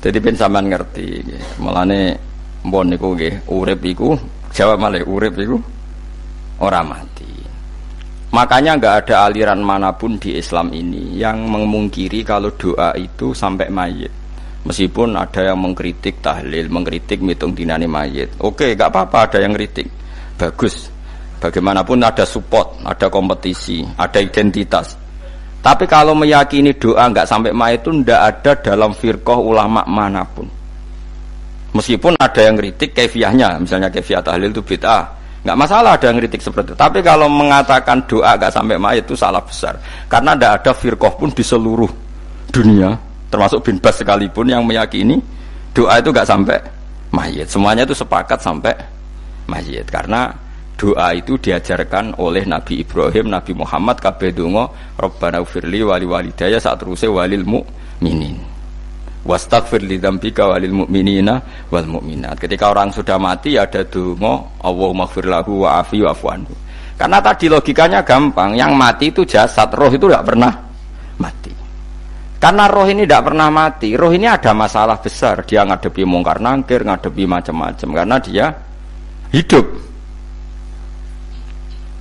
Jadi ben sampean ngerti nggih. Mulane mbon niku nggih, urip iku jawab malih urip iku ora mati. Makanya enggak ada aliran manapun di Islam ini yang memungkiri kalau doa itu sampai mayit. Meskipun ada yang mengkritik tahlil, mengkritik mitung dinane mayit. Oke, enggak apa-apa ada yang kritik. Bagus. Bagaimanapun ada support, ada kompetisi, ada identitas. Tapi kalau meyakini doa enggak sampai mayit itu enggak ada dalam firqah ulama manapun. Meskipun ada yang kritik kaifiahnya, misalnya kaifiah tahlil itu bid'ah, enggak masalah ada yang kritik seperti itu. Tapi kalau mengatakan doa enggak sampai mayit itu salah besar. Karena enggak ada firqah pun di seluruh dunia, termasuk bin Bas sekalipun yang meyakini doa itu enggak sampai mayit. Semuanya itu sepakat sampai mayit. Karena doa itu diajarkan oleh Nabi Ibrahim, Nabi Muhammad, kabeh donga Rabbana ufirli wali walidayya saat teruse walil mu'minin wastaghfir li dzambika walil mu'minina wal mu'minat. Ketika orang sudah mati ada donga Allahumma ighfir lahu wa afi wa'fu anhu. Karena tadi logikanya gampang, yang mati itu jasad, roh itu tidak pernah mati. Karena roh ini tidak pernah mati, roh ini ada masalah besar, dia ngadepi mungkar nangkir, ngadepi macam-macam karena dia hidup.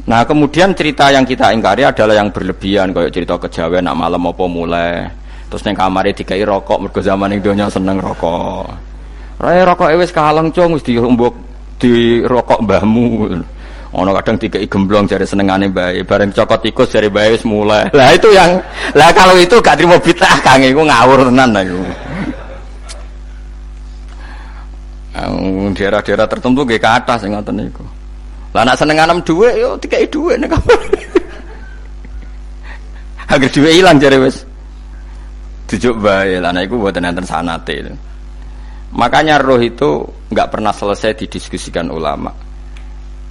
Nah kemudian cerita yang kita ingkari adalah yang berlebihan, kayak cerita kejawen nak malam apa mulai terus neng kamare dikai rokok mergo zaman ning donya seneng rokok. Rokok wis kaleng cung wis diumbuk di rokok mbahmu. Ono kadang dikai gemblong jare senengane bae, bareng cokot tikus jare bae wis mulai. Lah itu yang kalau itu gak trimo bid'ah Kang, iku ngawur tenan iku. Daerah-daerah tertentu nggih ke atas sing ngoten niku. Lah nak seneng anem dhuwit yo dikai dhuwit nek apa. Agar dhuwit ilang jare wis dijuk bae. Lah nek iku mboten enten sanate. Makanya roh itu enggak pernah selesai didiskusikan ulama.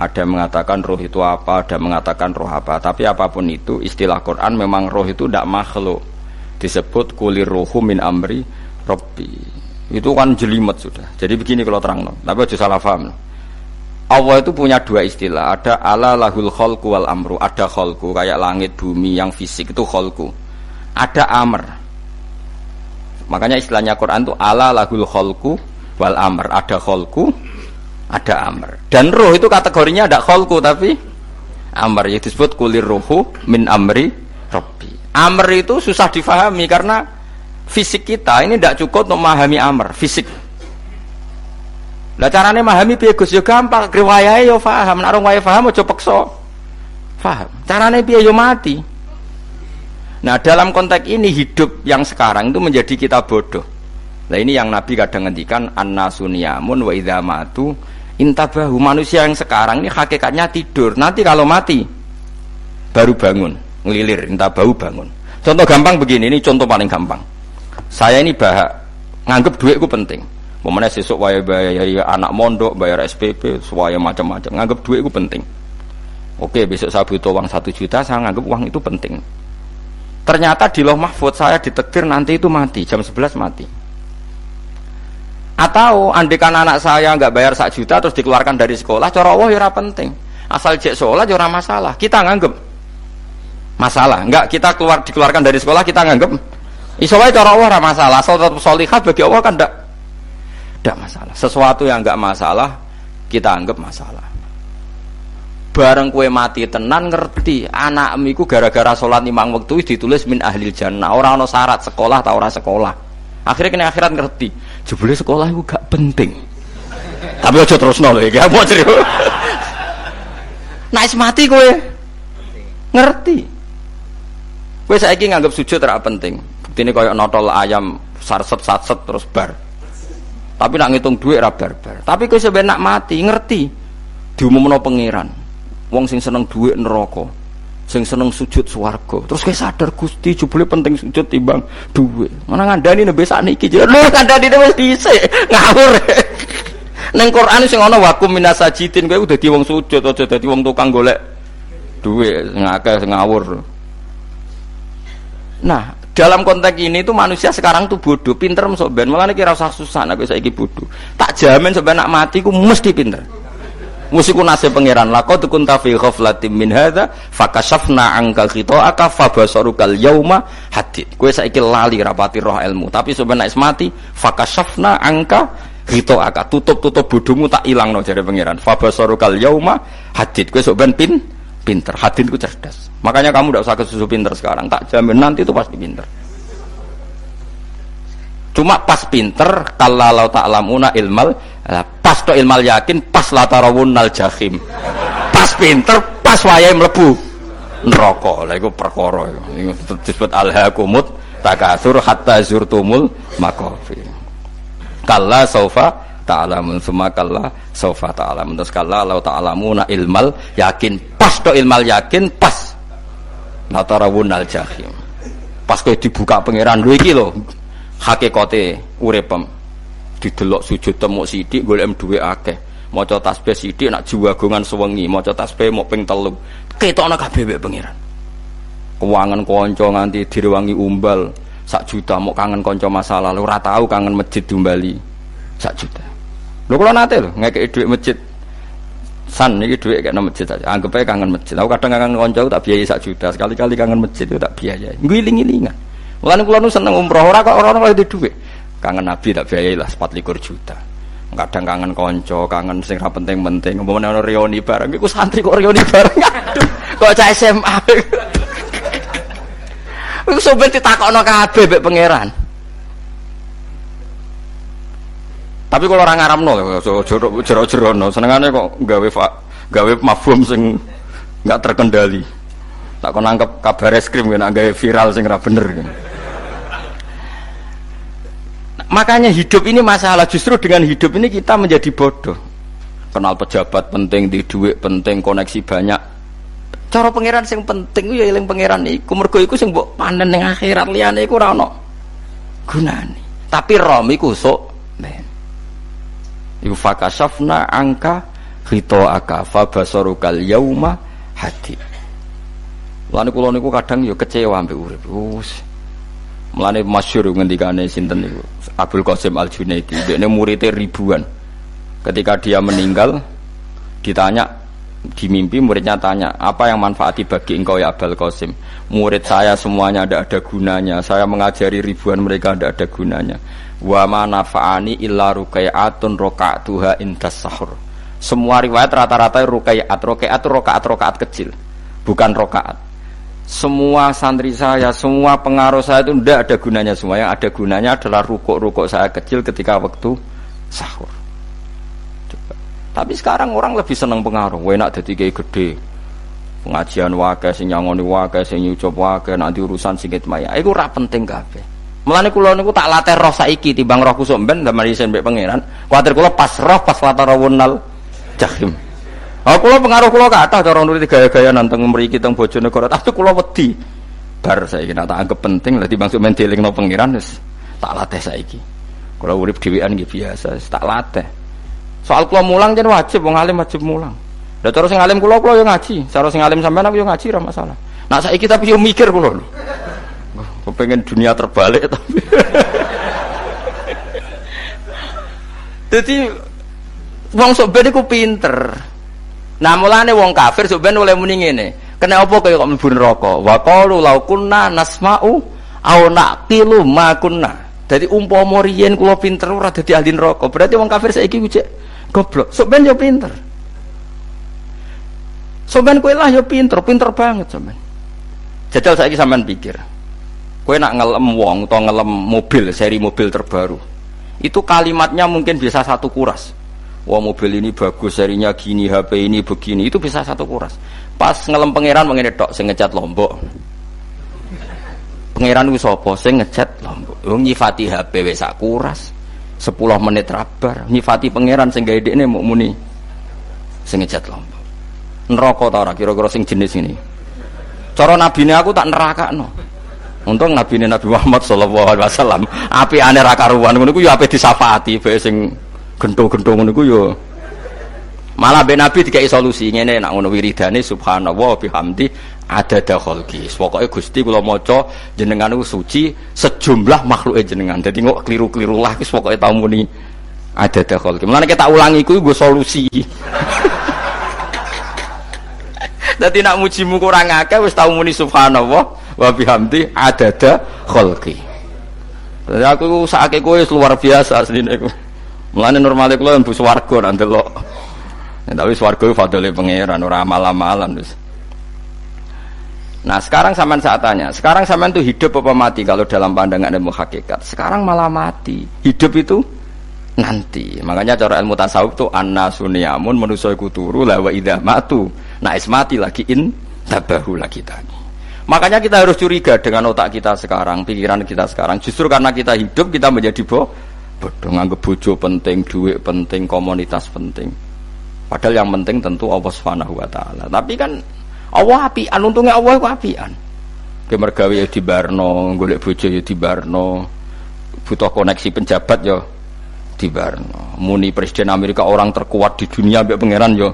Ada mengatakan roh itu apa, ada mengatakan roh apa. Tapi apapun itu istilah Quran memang roh itu ndak makhluk. Disebut kulir ruhu min amri rabbi. Itu kan jelimet sudah. Jadi begini kalau terang, tapi aja salah paham. Allah itu punya dua istilah, ada ala lahul khalqu wal amru, ada khalqu kayak langit bumi yang fisik itu khalqu, ada amr. Makanya istilahnya Quran itu ala lahul khalqu wal amr, ada khalqu, ada amr. Dan roh itu kategorinya ada khalqu tapi amr, yaitu disebut kulir ruhu min amri rabbi. Amr itu susah difahami karena fisik kita ini tidak cukup untuk memahami amr, fisik. Lah carane memahami piye Gus? Ya gampang, riwayahe yo paham, nek ora paham aja peksa paham. Carane piye yo mati. Nah, dalam konteks ini hidup yang sekarang itu menjadi kita bodoh. Nah, ini yang Nabi kadang ngendikan annasuniyamun wa idza matu intabahu. Manusia yang sekarang ini hakikatnya tidur. Nanti kalau mati baru bangun, ngelilir, intabahu bangun. Contoh gampang begini, ini contoh paling gampang. Saya ini nganggep duitku penting. Pemene sesuk wae bayar anak mondok, bayar SPP, semuanya macam-macam. Nganggep duit itu penting. Oke, besok saya butuh uang 1 juta, saya nganggep uang itu penting. Ternyata di Lauh Mahfudz saya ditakdir nanti itu mati, jam 11 mati. Atau andekan anak saya nggak bayar 1 juta terus dikeluarkan dari sekolah, cara Allah ya ora penting. Asal jek sekolah ya ora masalah. Kita nganggep masalah. Enggak, kita dikeluarkan dari sekolah kita nganggep iso wae cara Allah ora masalah. Asal tetap sholihah bagi Allah kan tidak masalah. Sesuatu yang enggak masalah kita anggap masalah. Bareng kue mati tenan ngerti anakmu iku gara-gara sholat 5 waktu ditulis min ahlil jannah. Ora ana syarat sekolah ta ora sekolah. Akhirnya kena akhirat ngerti. Jebule sekolah iku gak penting. Tapi aja terusno lho iki. Apa cerita? Nek mati kowe ngerti. Kowe saiki nganggap sujud ora penting. Buktine koyo notol ayam sarset-sarset terus bar. Tapi nak ngitung duit ra barbar. Tapi kowe sampe nak mati ngerti diumumno pangeran. Wong sing seneng duit neraka, sing seneng sujud swarga. Terus kowe sadar Gusti jebule penting sujud timbang duit. Mana ngandani nembe sakniki lho ngandani wis dhisik ngawur. Ning Quran sing ana wakum minasajidin kowe udah dadi wong sujud aja dadi wong tukang golek duit ngakeh ngawur. Nah, dalam konteks ini tuh manusia sekarang tuh bodoh, pinter masuk ben. Malah nek ora usah susah nek saiki bodoh. Tak jamin sampe nak mati ku mesti pinter. Musiku nasib pangeran laqad kunta fi ghaflatin min hadza fakashafna anka ghita'aka fabasarukal yauma hadid. Kowe saiki lali rapati roh ilmu, tapi sampeyan nek mati fakashafna anka ghita'aka, tutup bodhomu tak ilangno jare pangeran. Fabasarukal yauma hadid. Kowe sampeyan pinter. Hadid ku cerdas. Makanya kamu tidak usah kesusu pinter sekarang, tak jamin nanti itu pasti pinter. Cuma pas pinter kalau ta'lamuna ilmal, pas to ilmal yakin, pas la tarawunnal jahim. Pas pinter, pas wayahe mlebu neraka. Lha iku perkara iku disebut alhaqumut takatsur hatta zurtumul maqabir. Kalla saufa ta'lamun, summa kalla saufa ta'lamun. Terus kalla la ta'lamuna ilmal yakin, pas to ilmal yakin, pas la tarawunnal jahim. Pas kowe dibuka pangeran lho iki lho hakikate uripem, didelok sujud temuk sithik golek dhuwit akeh, maca tasbih sithik nak jiwagongan sewengi, maca tasbih mok ping 3 ketokno kabeh mek pangeran. Kewangan kanca nganti direwangi umbal 1 juta, mok kangen kanca masa lalu ora tau kangen masjid diumbali 1 juta. Lho kula nate lho ngekeki dhuwit masjid san iki dhuwit kena masjid saja, anggap ae kangen masjid. Aku kadang kangen kanca tak biayai 1 juta, sekali-kali kangen masjid itu tak biayai, ngiling-ngilingan. Mulane kula nu seneng umroh ora kok ora oleh duwe. Kangen Nabi tak biayai lah 24 juta. Kadang kangen kanca, kangen sing ra penting-penting. Umpamane ana reuni bareng iku santri kok reuni bareng. Aduh, kok cah SMA. Iku sampe ditakokno kabeh mek pangeran. Tapi kalau orang ngaramno jero-jerono, senengane kok gawe mafhum sing enggak terkendali. Tak kon nangkep kabar eskrim kan gawe viral sing ra bener kan. Makanya hidup ini masalah, justru dengan hidup ini kita menjadi bodoh. Kenal pejabat penting, di duit penting, koneksi banyak. Cara pangeran sing penting ya eling pangeran iku, mergo iku sing mbok panen ning akhirat, liyane iku ora ono gunane. Tapi rom iku sok men. Iku fakashafna angka ghita'aka fabasarukal yauma hadid. Mulane kula niku kadang ya kecewa ambek urip. Mulane masyhur ngendikane sinten niku Abdul Qasim Al-Junaidi, dekne muridé ribuan. Ketika dia meninggal ditanya di mimpi, muridnya tanya, "Apa yang manfaati bagi engkau ya Abdul Qasim?" "Murid saya semuanya tidak ada gunanya. Saya mengajari ribuan mereka tidak ada gunanya. Wa ma nafa'ani illa ruqai'atun raqa'tuha indas sahur." Semua riwayat rata-rata ruqai'at rakaat kecil, bukan rakaat. Semua santri saya, semua pengaruh saya itu tidak ada gunanya semua. Yang ada gunanya adalah rukuk-rukuk saya kecil ketika waktu sahur. Coba. Tapi sekarang orang lebih senang pengaruh. Enak dadi kiai gede. Pengajian wae, sing nyangoni wae, sing nyucup wae, nanti urusan singkit maya. Iku ora penting kabeh. Mulane kula niku tak latih roh saiki timbang roh kusuk ben ndamel isen mbek pangeran. Kuwatir kula pas roh pas latarawunal jahim. Kula pengaruh kula kathah cara nuruti gaya-gaya nanteng mriki teng Bojonegoro, tapi kula wedi. Bar saiki tak anggap penting lah timbang sok men dielingno pangeran wis tak latih saiki. Kula urip dhewean nggih biasa, tak latih. Soal kula mulang jen wajib, wong alim wajib mulang. Lah cara sing alim kula yo ngaji, cara sing alim sampean aku yo ngaji ora masalah. Nah saiki tapi yo mikir kula lho. Kepengen dunia terbalik tapi. Dadi wong sok ben iku pinter. Nah mulane wong kafir sok ben oleh muni ngene. Kena apa kaya kok mlebu neraka? Wa qalu law kunna nasma'u aw naqilu ma kunna. Dadi umpama riyen kula pinter ora dadi ahli neraka, berarti wong kafir saiki ku cek goblok. Sok ben yo pinter. Sok ben kowe lah yo pinter banget sampean. Jajal saiki sampean pikir. Kowe nak ngelem wong utawa ngelem mobil, seri mobil terbaru. Itu kalimatnya mungkin bisa 1 kuras. Wah mobil ini bagus, serinya gini, HP ini begini, itu bisa 1 kuras. Pas ngelem pangeran mengene tok sing ngecat Lombok. Pangeran ku sapa sing ngecat Lombok? Wong nyifati HP wis sak kuras. 10 menit rabar. Nyifati pangeran sing gawe dekne muk muni sing ngecat Lombok. Neraka ta ora kira-kira sing jenis ini. Cara nabine aku tak nerakakno. Untung nabine Nabi Muhammad sallallahu alaihi wasallam apikane ra karuan ngono ku ya ape disafaati bae sing gento-gento ngono ku yo. Malah ben Nabi dikai solusi ngene nek ngono wiridane subhanallah bihamdi adada khalqi. Pokoke Gusti kula maca jenengan niku suci sejumlah makhluke jenengan. Dadi kok kliru-kliru lah wis pokoke tau muni adada khalqi. Mulane kita ulangi iku nggo solusi. Dadi nak mujimu kurang akeh wis tau muni subhanallah wa bihamdi adada khalqi. Dadi aku sakake kowe luar biasa asline iku. Mulane normale kula mlebu swarga nak ndelok. Tapi swarga iku fadhole pangeran ora amal-amalan wis. Nah sekarang sampean saat tanya, sekarang sampean itu hidup apa mati kalau dalam pandangan ilmu hakikat? Sekarang malah mati. Hidup itu nanti. Makanya cara ilmu tasawuf itu an-nasuniyamun manusa iku turu la wa idza matu. Nah mati lagi tabahu lagi tadi. Makanya kita harus curiga dengan otak kita sekarang, pikiran kita sekarang. Justru karena kita hidup kita menjadi bodoh, nganggep bojo penting, duit penting, komunitas penting. Padahal yang penting tentu Allah Subhanahu wa taala. Tapi kan Allah apian, untungnya Allah itu apian. Kemergawe ya dibarno, golek bojo ya dibarno, butuh koneksi penjabat ya dibarno. Muni presiden Amerika orang terkuat di dunia mbek pangeran ya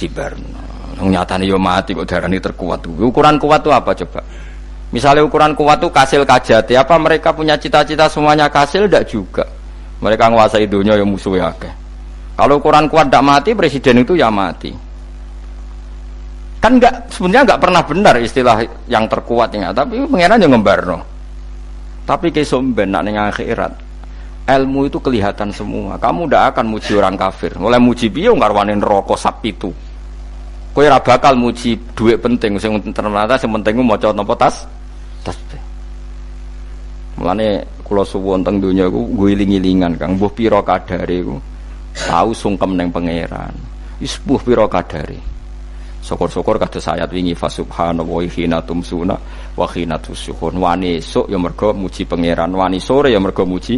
dibarno. Nyatane ya mati kok darani terkuat. Ukuran kuat itu apa coba? Misalnya ukuran kuat itu kasil kajati, apa mereka punya cita-cita semuanya kasil? Tidak juga. Mereka menguasai dunia ya musuhnya akeh. Kalau ukuran kuat tidak mati, presiden itu ya mati. Kan sebenarnya enggak pernah benar istilah yang terkuat ya, tapi pangeran yang ngembarno. Tapi kesomben nak ning akhirat. Ilmu itu kelihatan semua. Kamu ndak akan muji orang kafir. Oleh muji piye ngarwane neraka sap itu. Kowe ora bakal muji dhuwit penting sing ternyata sing penting maca napa tasbih. Mulane kula suwun teng donya iku guling-gilingan Kang mbuh pira kadare iku. Tau sungkem ning pangeran. Wis mbuh pira kadare. Syukur-syukur kados ayat wingi fa subhanallahi hina tumsuna wa hina tusyuhun. Wani esuk ya mergo muji pangeran, wani sore ya mergo muji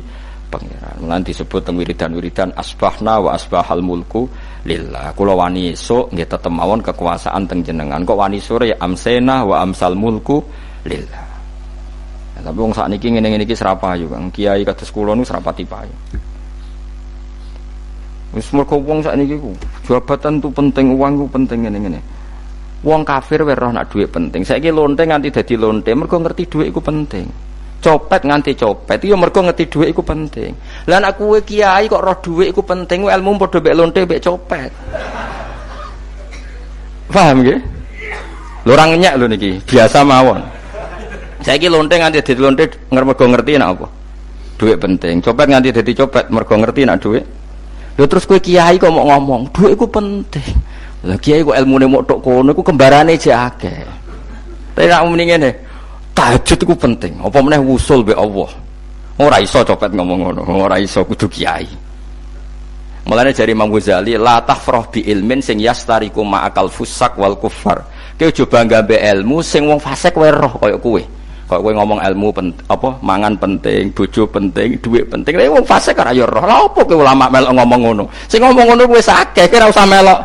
pangeran. Lan disebut teng wiridan-wiridan asbahna wa asbahal mulku lillah. Kula wani esuk nggih tetep mawon kekuasaan teng jenengan. Kok wani sore ya amsena wa amsal mulku lillah. Ya, tapi wong sakniki ngene-ngene iki serapayu Kang. Kiai kados kula nu serapati payu. Wis mergo wong sakniki ku jabatan tu penting, uang ku penting ngene-ngene. Wong kafir wae roh nak dhuwit penting. Saiki lonte nganti dadi lonte mergo ngerti dhuwit iku penting. Copet nganti copet iya mergo ngerti dhuwit iku penting. Lah nek kowe kiai kok roh dhuwit iku penting, ilmu padha mek lonte mek copet. Paham nggih? Lho ora ngenyek lho niki, biasa mawon. Saiki lonte nganti dadi lonte mergo ngerti nek apa? Dhuwit penting. Copet nganti dadi copet mergo ngerti nek dhuwit. Lho terus kowe kiai kok mau ngomong, dhuwit iku penting. Lah kiai kok ilmune mok tok kono iku kembarane jek akeh. Tapi nek muni ngene, tahajud iku penting. Apa meneh wusul mbek Allah. Ora iso copet ngomong ngono, ora iso kudu kiai. Mulane jari Imam Ghazali, la tafrah bi ilmin sing yastariku ma'akal fusak wal kufar. Kowe aja bangga mbek ilmu sing wong fasik wae roh kaya kowe. Kaya kowe ngomong ilmu mangan penting, bojo penting, dhuwit penting. Lah wong fasik ora ya roh. Lah opo kowe ulama melok ngomong ngono? Sing ngomong ngono wis akeh, kowe ora usah melok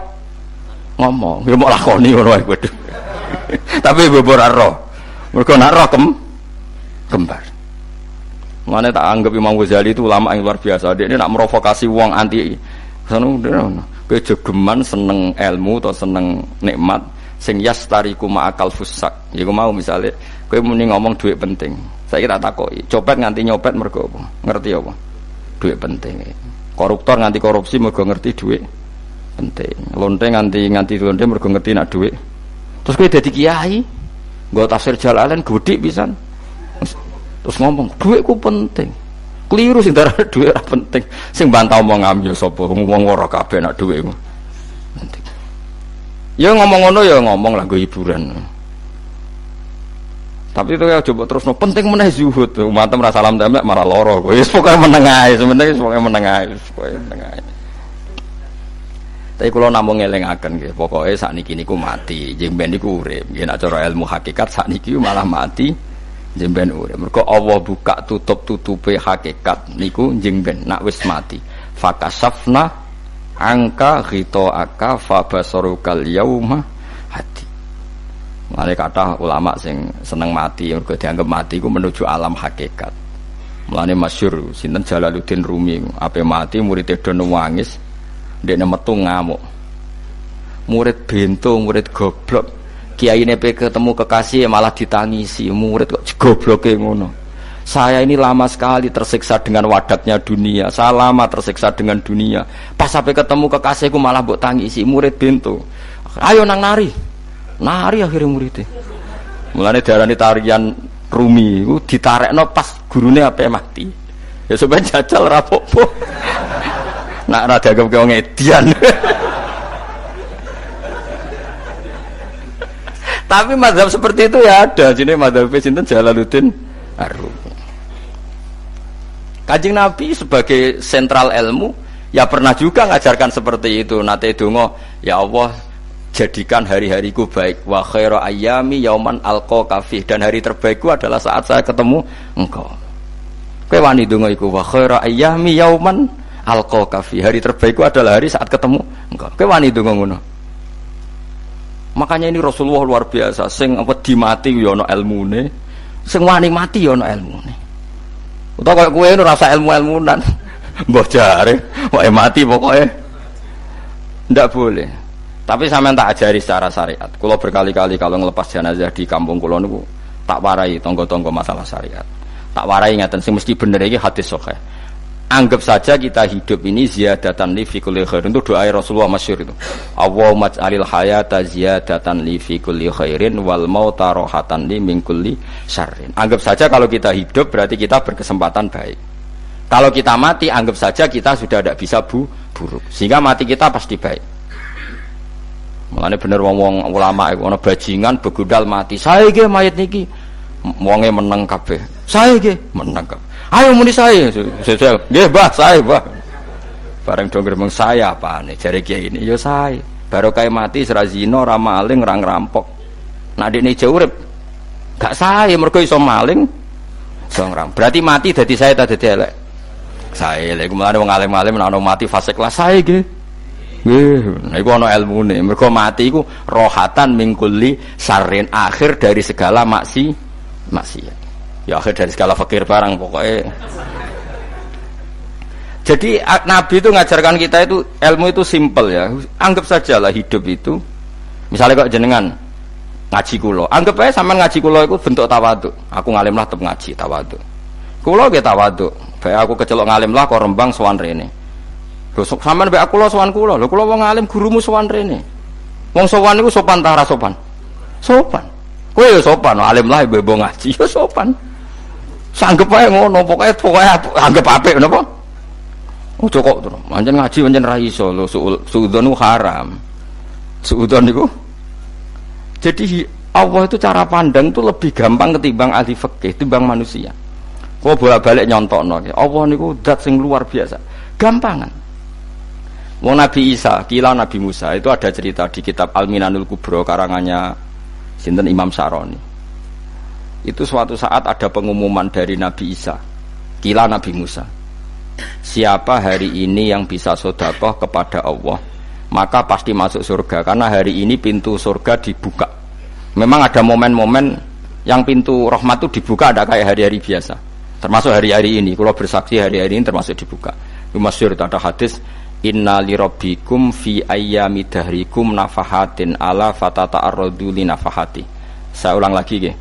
ngomong, ya mau lakoni ngono wae kowe. Tapi bobor roh. Mergo nak roh kembar. Mane tak anggap Imam Ghazali itu ulama yang luar biasa. Dia nak merovokasi wong anti sono kowe jogeman seneng ilmu atau seneng nikmat sing yastariku ma'akal fusak. Iku mau misale kowe muni ngomong duit penting. Saiki tak takoki, copet nganti nyopet mergo apa? Ngerti apa? Duit penting. Koruptor nganti korupsi mergo ngerti duit penting. Lonte nganti lonte mergo ngerti nak dhuwit. Terus kowe dadi kiai, nggo tafsir Jalalain godik pisan. Terus ngomong, dhuwitku penting. Keliru sing darane dhuwit ora penting. Sing bantah omong ya sapa? Wong ora kabeh nak dhuwit penting. Ya ngomong ngono ya ngomong lah nggo hiburan. Tapi itu ya coba terus penting meneh zuhud. Umatem ra salam temek marah lara. Wis pokoke meneng ae, sementing pokoke meneng ae, pokoke meneng ae. Tapi kalau namung ngelingaken nggih, pokoke sakniki niku mati, jeng ben niku urip. Nggih nek cara ilmu hakikat sakniki malah mati, jeng ben urip. Mergo Allah buka tutup-tutupe hakikat niku jeng ben nak wis mati. Fakasafna angka ghitaaka fabasarukal yauma hadi. Mane kathah ulama sing seneng mati mergo dianggap mati iku menuju alam hakikat. Mulane masyhur sinten Jalaluddin Rumi, ape mati murid do nangis. Ndekne metu ngamuk. Murid bento, murid goblok. Kiyaine pe ketemu kekasih malah ditangisi. Murid kok gobloke ngono. Saya ini lama sekali tersiksa dengan wadatnya dunia. Saya lama tersiksa dengan dunia. Pas sampai ketemu kekasihku malah mbok tangisi. Murid bento. Ayo nang nari. Nari akhirnya muridnya. Mulane diarani tarian Rumi iku ditarekno pas gurune ape mati. Ya sampeyan jajal ora apa-apa. Nak ora dianggap wong edian. Tapi mazhab seperti itu ya ada. Jenenge mazhab sinten Jalaluddin Ar-Rumi. Kanjeng Nabi sebagai sentral ilmu ya pernah juga ngajarkan seperti itu. Nate donga, ya Allah jadikan hari-hariku baik. Wa khairu ayyami yauman alqa fi, dan hari terbaikku adalah saat saya ketemu engkau. Kowe wani donga iku wa khairu ayyami yauman alqa fi. Hari terbaikku adalah hari saat ketemu engkau. Kowe wani donga ngono. Makanya ini Rasulullah luar biasa. Sing wedi mati ya ana ilmune, sing wani mati ya ana ilmune. Utawa kaya kowe ora rasa ilmu-ilmunan. Mbah jare, wae mati pokoknya ndak boleh. Tapi sampean tak ajari secara syariat. Kula berkali-kali kalau ngelepas jenazah di kampung kula niku tak warai tangga-tangga masalah syariat. Tak warai ngaten sing mesti bener iki hadis sahih. Anggap saja kita hidup ini ziyadatan li fi kulli khair. Itu doa Rasulullah masyhur itu. Allahumma ij'alil hayata ziyadatan li fi kulli khairin wal mauta rahatan li min kulli syarrin. Anggap saja kalau kita hidup berarti kita berkesempatan baik. Kalau kita mati anggap saja kita sudah tidak bisa buruk. Sehingga mati kita pasti baik. Mulane bener wong-wong ulama iku ana bajingan begudal mati. Saya nggih mayit niki. Wonge meneng kabeh. Saya nggih meneng kabeh. Ayo muni saya. Nggih, Mbah, saya, Mbah. Bareng do gremeng saya apane jare kiai ini ya saya. Barokah mati ora zina, ora maling, ora ngrampok. Nek dekne ijo urip gak saya mergo iso maling, iso ngrampok. Berarti mati dadi saya ta dadi elek. Saya lek mulane wong alim-alim nek ana mati fasik lah saya nggih. Nggih, nah iku ana ilmune. Mergo mati iku rohatan mingkuli sarin, akhir dari segala maksiat. Ya akhir dari segala fakir barang pokoknya. Jadi Nabi itu ngajarkan kita itu ilmu itu simple ya. Anggap saja lah hidup itu. Misalnya kok jenengan ngaji kula, anggap aja sampean ngaji kula itu bentuk tawaduk. Aku ngalim lah tetep ngaji tawaduk. Kula ge tawaduk. Bae aku kecelok ngalim lah kok Rembang sowan rene. Lho sampean mbek aku sowan kula. Lho kula wong ngalim gurumu sowan rene. Wong sowan niku sopan ta ora sopan? Sopan. Kowe ya sopan, alim lah ibu ngaji ya sopan. Sanggep ae ngono, pokoke anggap apik napa? Ojo kok terus. Pancen ngaji pancen ra iso lho, suudzon haram. Suudzon niku. Jadi Allah itu cara pandang itu lebih gampang ketimbang ahli fikih, timbang manusia. Kok bolak-balik nyontokno. Allah niku zat sing luar biasa. Gampangan. Wong Nabi Isa, kila Nabi Musa itu ada cerita di kitab Al-Minanul Kubra karangannya sinten Imam Syaroni. Itu suatu saat ada pengumuman dari Nabi Isa, kila Nabi Musa. Siapa hari ini yang bisa sedekah kepada Allah, maka pasti masuk surga. Karena hari ini pintu surga dibuka. Memang ada momen-momen yang pintu rahmat itu dibuka, ada kayak hari-hari biasa. Termasuk hari-hari ini. Kalau bersaksi hari-hari ini termasuk dibuka. Itu masyhur ada hadis. Inna lirabbikum fi ayyami dahrikum nafahatin ala fatata'arradu li nafahati. Saya ulang lagi nggih.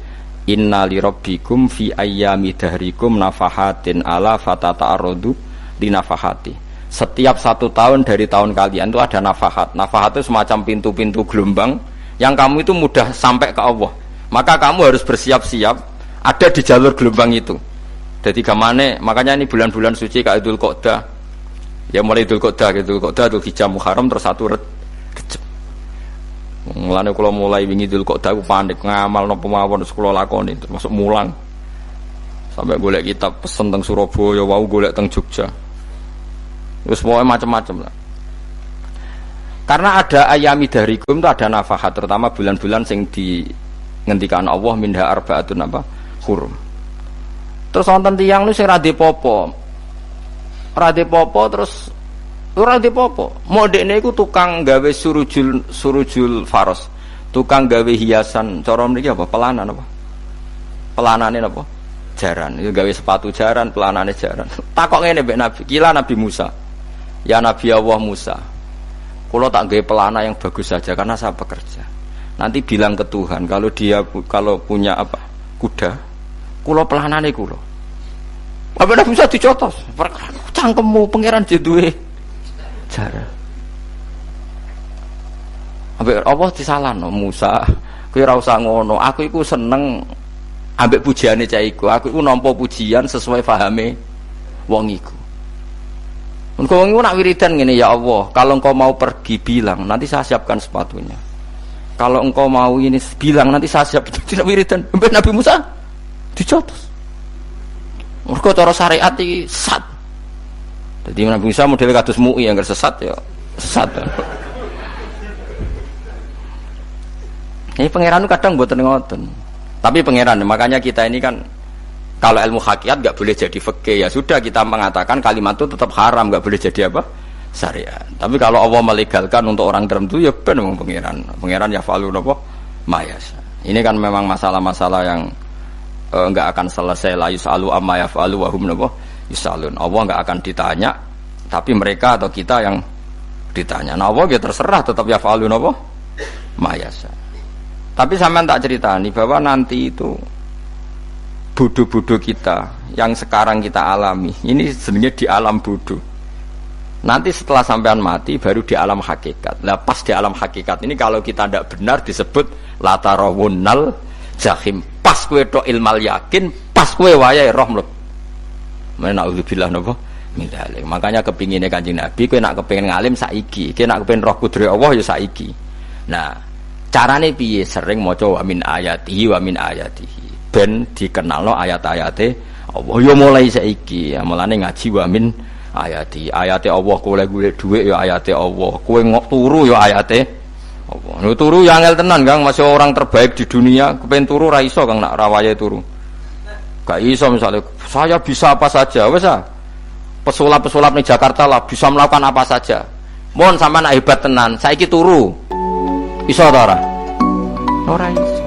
Inna lirabbikum fi ayyami dahrikum nafahatin ala fatata'arradu li nafahati. Setiap 1 tahun dari tahun kalian itu ada nafahat. Nafahat itu semacam pintu-pintu gelombang yang kamu itu mudah sampai ke Allah. Maka kamu harus bersiap-siap ada di jalur gelombang itu. Jadi gamane, makanya ini bulan-bulan suci kayak Dzul Qa'dah. Ya mulai Dzul Qa'dah, Dzul Hijjah, Muharram terus 1 Rejab. Mulane kula mulai wingi Dzul Qa'dah aku panik ngamal napa mawon kula lakoni termasuk mulang. Sampai golek kitab pesen teng Surabaya, wau golek teng Jogja. Wis pokoke macam-macam lah. Karena ada ayami dahrikum itu ada nafahat, terutama bulan-bulan sing di ngendikan Allah minha arbaatun apa? Hurum. Terus wonten tiyang niku sing ra dipopo. Ora dipopo terus ora dipopo. Modekne iku tukang gawe surujul faros. Tukang gawe hiasan, cara mriki apa? Pelanan apa? Pelanane apa? Jaran. Iku gawe sepatu jaran, pelanane jaran. Takok ngene mbek Nabi, kila Nabi Musa. Ya Nabi Allah Musa. Kalau tak gawe pelana yang bagus saja karena saya bekerja. Nanti bilang ke Tuhan kalau punya apa? Kuda. Kulo pelanane kulo. Apa Nabi Musa dicotos? Cangkemmu pangeran duwe jaran. Ambek Allah disalahno Musa. Kowe ora usah ngono. Aku iku seneng ambek pujiane cah iku. Aku iku nampa pujian sesuai pahame wong iku. Engko wong iku nak wiridan ngene, ya Allah, kalau engkau mau pergi bilang, nanti saya siapkan sepatunya. Kalau engkau mau ini bilang, nanti saya siap. Tidak wiridan. Mbek Nabi Musa dicotos. Mergo cara syariat iki sesat. Jadi Nabi Musa model kados MUI yang sesat ya sesat. Ini pangeran kadang mboten ngoten. Tapi pangeran, makanya kita ini kan kalau ilmu hakikat nggak boleh jadi fikih, ya sudah kita mengatakan kalimat itu tetap haram, nggak boleh jadi apa? Syariat. Tapi kalau Allah melegalkan untuk orang tertentu, ya benar memang pangeran. Pangeran ya falu nopo mayas. Ini kan memang masalah-masalah yang nggak akan selesai. La yusalu amma yafalu wa hum nopo yusalun. Allah nggak akan ditanya, tapi mereka atau kita yang ditanya. Nah Allah ya terserah, tetap ya falu nopo mayas. Tapi sampean tak ceritani bahwa nanti itu bodoh-bodoh kita yang sekarang kita alami ini sebenarnya di alam bodoh. Nanti setelah sampean mati baru di alam hakikat. Lah pas di alam hakikat ini kalau kita tidak benar disebut latarawunnal jahim. Pas kowe tok ilmal yakin, pas kowe wayahe roh mlebu. Men naudzubillah napa min dzalik. Makanya kepingine Kanjeng Nabi kowe nak kepengin ngalim saiki, kowe nak kepengin roh kudri Allah ya saiki. Nah, carane piye? Sering maca wa min ayatihi wa min ayatihi. Ben dikenalno ayat-ayate Allah ya mulai saiki. Ya mulane ngaji wa min ayati. Ayate Allah kowe golek dhuwit ya ayate Allah. Kowe turu ya ayate Allah. Nek turu ya angel tenan, Kang. Masih orang terbaik di dunia, kepen turu ra iso Kang nak rawaye turu. Gak iso misalnya saya bisa apa saja. Wes ah. Pesulap-pesulap di Jakarta lah bisa melakukan apa saja. Mohon sampean hebat tenan. Saiki turu. Iso ta ora? Ora iso.